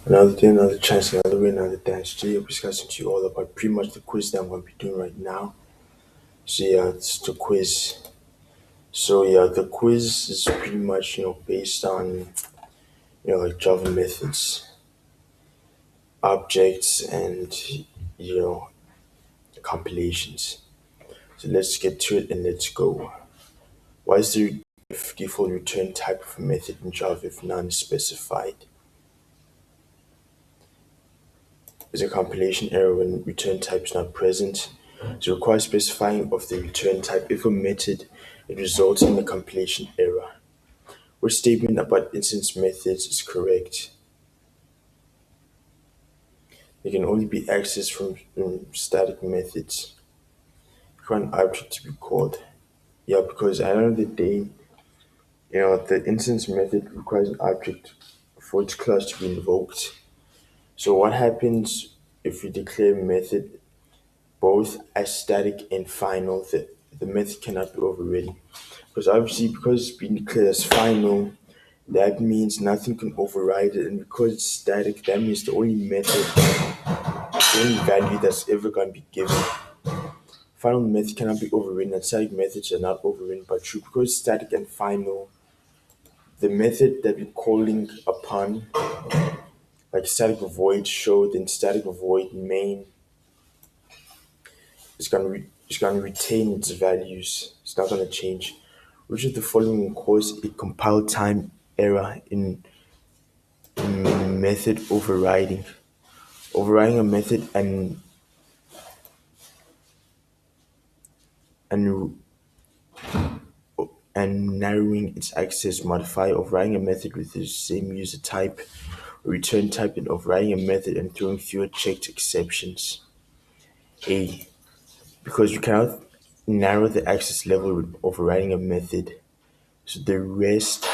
Another day, another chance, another way, another dance. Today, I'm discussing to you all about pretty much the quiz that I'm going to be doing right now. So yeah, it's the quiz. So yeah, the quiz is pretty much based on like Java methods, objects, and you know compilations. So let's get to it and let's go. Why is the default return type of a method in Java if none is specified? Is a compilation error when return type is not present. So requires specifying of the return type if omitted, it results in a compilation error. Which statement about instance methods is correct? They can only be accessed from static methods. For an object to be called. Yeah, because at the end of the day, the instance method requires an object for its class to be invoked. So what happens if we declare a method both as static and final? The method cannot be overridden. Because obviously, because it's been declared as final, that means nothing can override it. And because it's static, that means the only method, the only value that's ever going to be given. Final method cannot be overridden, and static methods are not overridden by true. Because static and final, the method that we're calling upon, like static void show, then static void main, is gonna retain its values. It's not gonna change. Which of the following will cause a compile time error in method overriding? Overriding a method and and narrowing its access modify, overriding a method with the same user type or return type, and overriding a method and throwing fewer checked exceptions. A. Because you cannot narrow the access level with overriding a method, so the rest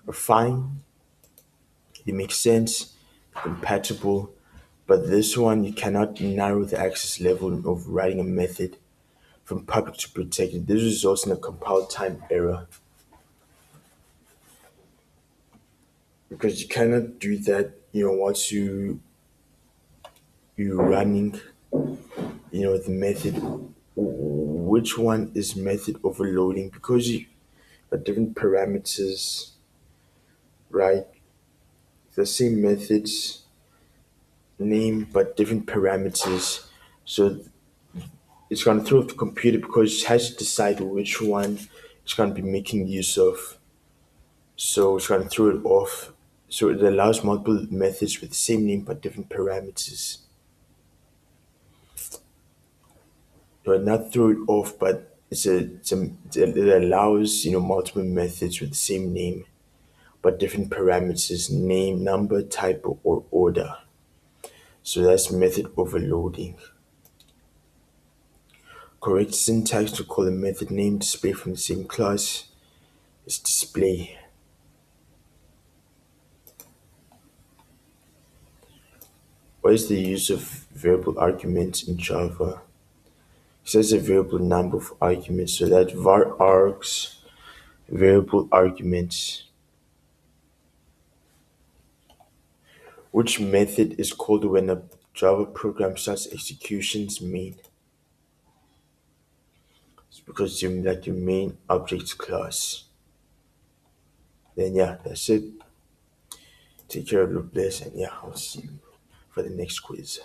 are fine, they make sense, compatible, but this one you cannot narrow the access level in overriding a method from public to protected. This results in a compile time error because you cannot do that. Once you running, the method. Which one is method overloading? Because you got different parameters, right? The same methods name but different parameters. So it's gonna throw off the computer because it has to decide which one it's gonna be making use of. So it's gonna throw it off. So it allows multiple methods with the same name but different parameters. Or not throw it off, but it allows multiple methods with the same name but different parameters, name, number, type, or order. So that's method overloading. Correct syntax to call a method name display from the same class is display. What is the use of variable arguments in Java? It says a variable number of arguments, so that var args variable arguments. Which method is called when a Java program starts executions main? It's because you like your main object class. Then yeah, that's it. Take care of your bless, and yeah, I'll see you for the next quiz.